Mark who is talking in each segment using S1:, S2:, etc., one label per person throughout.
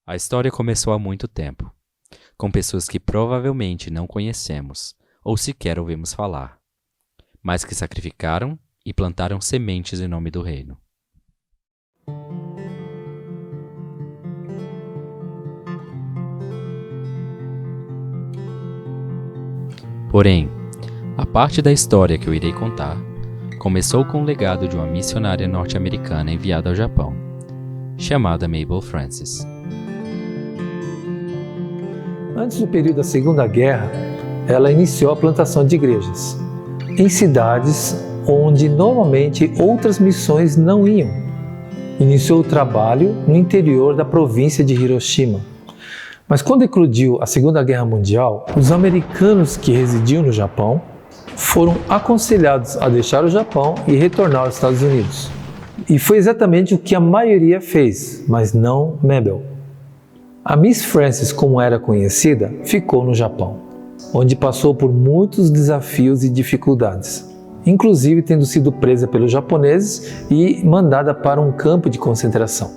S1: A história começou há muito tempo, com pessoas que provavelmente não conhecemos ou sequer ouvimos falar, mas que sacrificaram e plantaram sementes em nome do reino. Porém, a parte da história que eu irei contar começou com o legado de uma missionária norte-americana enviada ao Japão, chamada Mabel Francis.
S2: Antes do período da Segunda Guerra, ela iniciou a plantação de igrejas em cidades onde normalmente outras missões não iam. Iniciou o trabalho no interior da província de Hiroshima. Mas quando eclodiu a Segunda Guerra Mundial, os americanos que residiam no Japão foram aconselhados a deixar o Japão e retornar aos Estados Unidos. E foi exatamente o que a maioria fez, mas não Mabel. A Miss Francis, como era conhecida, ficou no Japão, onde passou por muitos desafios e dificuldades, inclusive tendo sido presa pelos japoneses e mandada para um campo de concentração.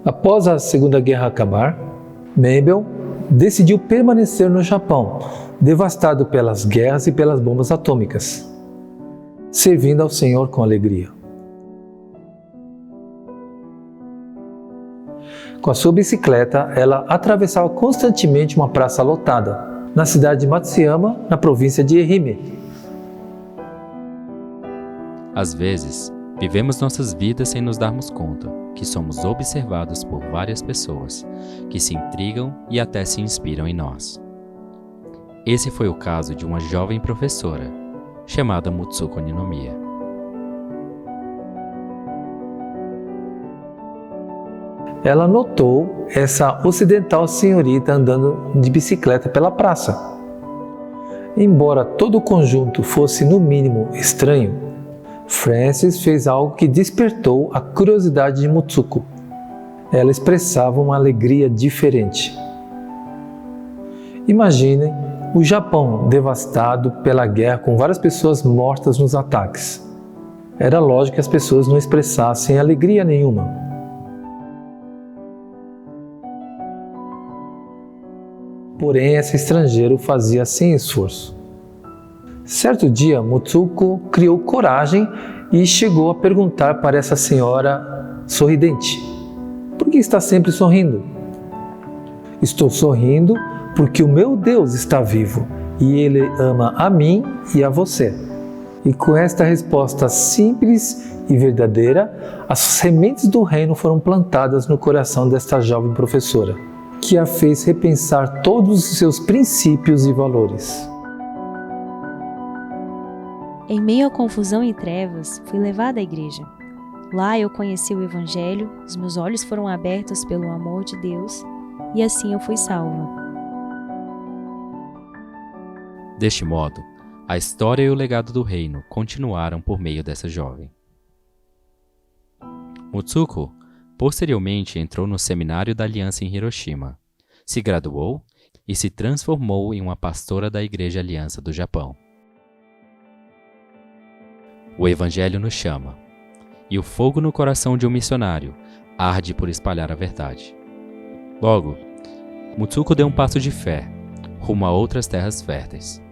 S2: Após a Segunda Guerra acabar, Mabel decidiu permanecer no Japão, devastado pelas guerras e pelas bombas atômicas, servindo ao Senhor com alegria. Com a sua bicicleta, ela atravessava constantemente uma praça lotada, na cidade de Matsuyama, na província de Ehime.
S1: Às vezes, vivemos nossas vidas sem nos darmos conta que somos observados por várias pessoas que se intrigam e até se inspiram em nós. Esse foi o caso de uma jovem professora, chamada Mutsuko Ninomiya.
S2: Ela notou essa ocidental senhorita andando de bicicleta pela praça. Embora todo o conjunto fosse no mínimo estranho, Francis fez algo que despertou a curiosidade de Mutsuko. Ela expressava uma alegria diferente. Imaginem o Japão devastado pela guerra, com várias pessoas mortas nos ataques. Era lógico que as pessoas não expressassem alegria nenhuma. Porém, esse estrangeiro fazia sem esforço. Certo dia, Mutsuko criou coragem e chegou a perguntar para essa senhora sorridente: "Por que está sempre sorrindo?" "Estou sorrindo porque o meu Deus está vivo e Ele ama a mim e a você." E com esta resposta simples e verdadeira, as sementes do reino foram plantadas no coração desta jovem professora, que a fez repensar todos os seus princípios e valores.
S3: Em meio à confusão e trevas, fui levada à igreja. Lá eu conheci o Evangelho, os meus olhos foram abertos pelo amor de Deus e assim eu fui salva.
S1: Deste modo, a história e o legado do reino continuaram por meio dessa jovem. Mutsuko posteriormente entrou no Seminário da Aliança em Hiroshima, se graduou e se transformou em uma pastora da Igreja Aliança do Japão. O Evangelho nos chama, e o fogo no coração de um missionário arde por espalhar a verdade. Logo, Mutsuko deu um passo de fé, rumo a outras terras férteis.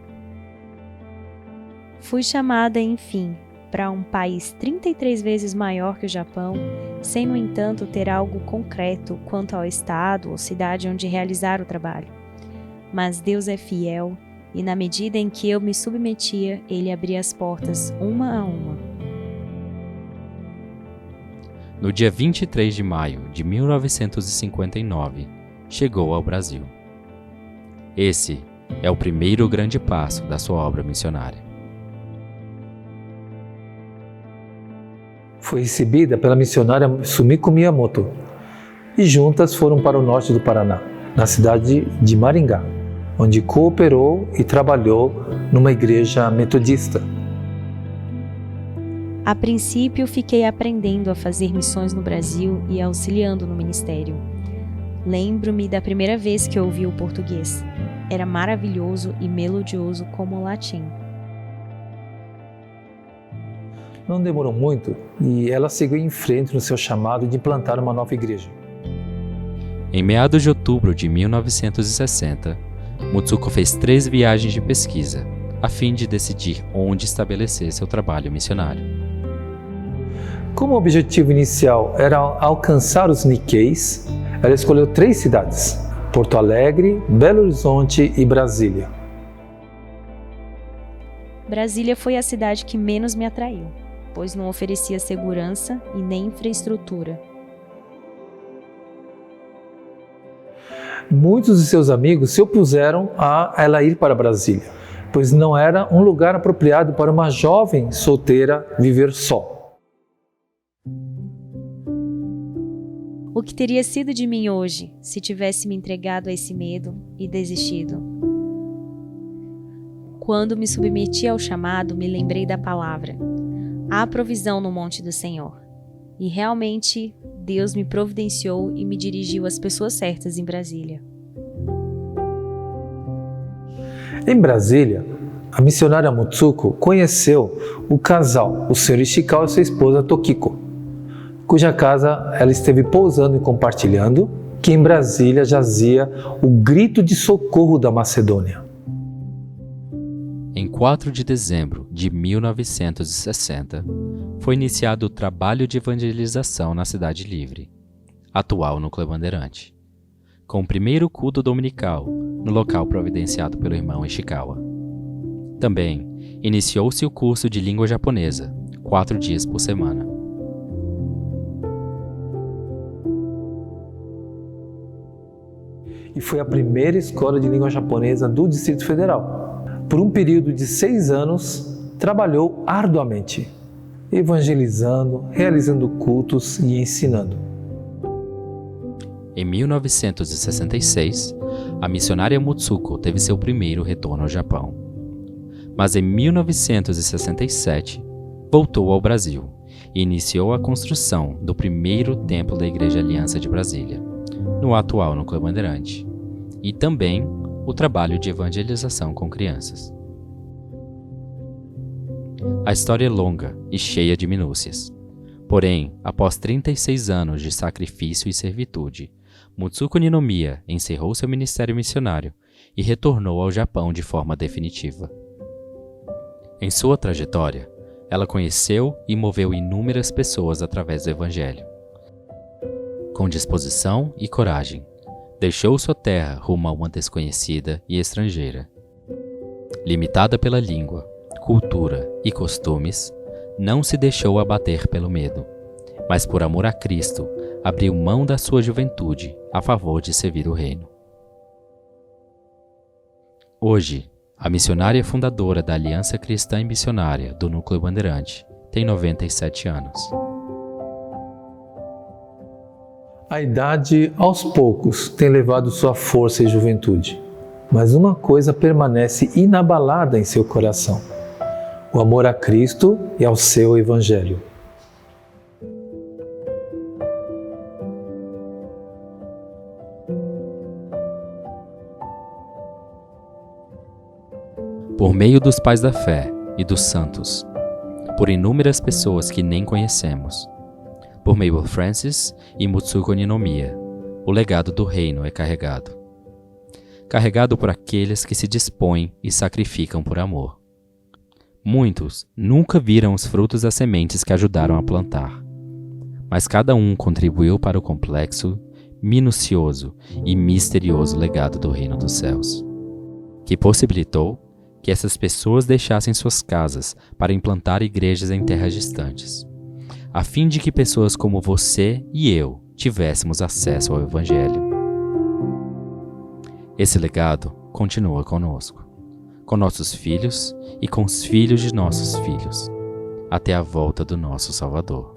S3: Fui chamada, enfim, para um país 33 vezes maior que o Japão, sem, no entanto, ter algo concreto quanto ao estado ou cidade onde realizar o trabalho. Mas Deus é fiel, e na medida em que eu me submetia, Ele abria as portas uma a uma.
S1: No dia 23 de maio de 1959, chegou ao Brasil. Esse é o primeiro grande passo da sua obra missionária.
S2: Foi recebida pela missionária Sumiko Miyamoto e juntas foram para o norte do Paraná, na cidade de Maringá, onde cooperou e trabalhou numa igreja metodista.
S3: A princípio, fiquei aprendendo a fazer missões no Brasil e auxiliando no ministério. Lembro-me da primeira vez que ouvi o português. Era maravilhoso e melodioso como o latim.
S2: Não demorou muito e ela seguiu em frente no seu chamado de implantar uma nova igreja.
S1: Em meados de outubro de 1960, Mutsuko fez 3 viagens de pesquisa, a fim de decidir onde estabelecer seu trabalho missionário.
S2: Como o objetivo inicial era alcançar os Nikkeis, ela escolheu 3 cidades: Porto Alegre, Belo Horizonte e Brasília.
S3: Brasília foi a cidade que menos me atraiu, pois não oferecia segurança e nem infraestrutura.
S2: Muitos de seus amigos se opuseram a ela ir para Brasília, pois não era um lugar apropriado para uma jovem solteira viver só.
S3: O que teria sido de mim hoje se tivesse me entregado a esse medo e desistido? Quando me submeti ao chamado, me lembrei da palavra: há provisão no monte do Senhor. E realmente, Deus me providenciou e me dirigiu às pessoas certas em Brasília.
S2: Em Brasília, a missionária Mutsuko conheceu o casal, o Sr. Ishikawa e sua esposa Tokiko, cuja casa ela esteve pousando e compartilhando, que em Brasília jazia o grito de socorro da Macedônia.
S1: Em 4 de dezembro de 1960, foi iniciado o trabalho de evangelização na Cidade Livre, atual Núcleo Bandeirante, com o primeiro culto dominical no local providenciado pelo irmão Ishikawa. Também iniciou-se o curso de língua japonesa, 4 dias por semana.
S2: E foi a primeira escola de língua japonesa do Distrito Federal. Por um período de 6 anos, trabalhou arduamente, evangelizando, realizando cultos e ensinando.
S1: Em 1966, a missionária Mutsuko teve seu primeiro retorno ao Japão. Mas em 1967, voltou ao Brasil e iniciou a construção do primeiro templo da Igreja Aliança de Brasília, no atual Núcleo Bandeirante, e também o trabalho de evangelização com crianças. A história é longa e cheia de minúcias. Porém, após 36 anos de sacrifício e servitude, Mutsuko Ninomiya encerrou seu ministério missionário e retornou ao Japão de forma definitiva. Em sua trajetória, ela conheceu e moveu inúmeras pessoas através do Evangelho. Com disposição e coragem, deixou sua terra rumo a uma desconhecida e estrangeira. Limitada pela língua, cultura e costumes, não se deixou abater pelo medo, mas por amor a Cristo, abriu mão da sua juventude a favor de servir o reino. Hoje, a missionária fundadora da Aliança Cristã e Missionária do Núcleo Bandeirante tem 97 anos.
S2: A idade, aos poucos, tem levado sua força e juventude, mas uma coisa permanece inabalada em seu coração: o amor a Cristo e ao seu Evangelho.
S1: Por meio dos pais da fé e dos santos, por inúmeras pessoas que nem conhecemos, por Mabel Francis e Mutsuko Ninomiya, o legado do reino é carregado. Carregado por aqueles que se dispõem e sacrificam por amor. Muitos nunca viram os frutos das sementes que ajudaram a plantar, mas cada um contribuiu para o complexo, minucioso e misterioso legado do reino dos céus, que possibilitou que essas pessoas deixassem suas casas para implantar igrejas em terras distantes, a fim de que pessoas como você e eu tivéssemos acesso ao Evangelho. Esse legado continua conosco, com nossos filhos e com os filhos de nossos filhos, até a volta do nosso Salvador.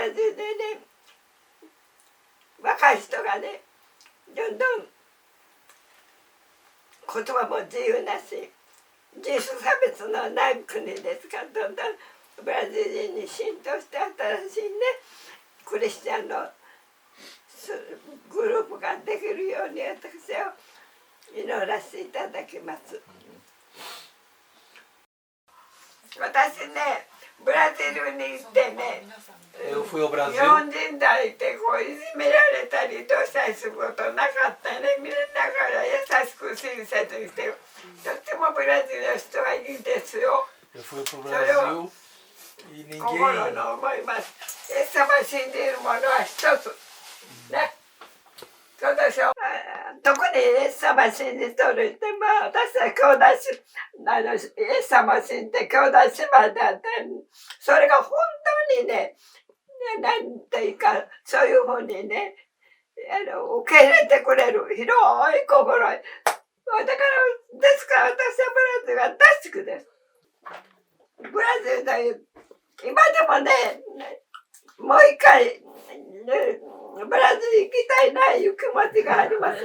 S4: ラジルでね、若い人がね、どんどん言葉も自由なし、人種差別のない国ですから、どんどんブラジル人に浸透して新しいね、クリスチャンのグループができるように私は祈らせていただきます。私ね、ブラジルに行ってね、日本人だいてこういじめられたりどうしたりすることなかったね。みんなから優しく親切にしてる。とってもブラジルの人はいいですよ。それを心の思います。イエス様信じる者は一つ。ね。そうでしょ。特にイエス様信じとるって、まあ私は兄弟イエス様信じて兄弟姉妹だって、それが本当にね、なんていうか、そういうふうにね、受け入れてくれる広い心。だから、ですから私はブラジルが大好きです。ブラジルで、今でもね、もう一回、ブラジル行きたいないう気持ちがあります。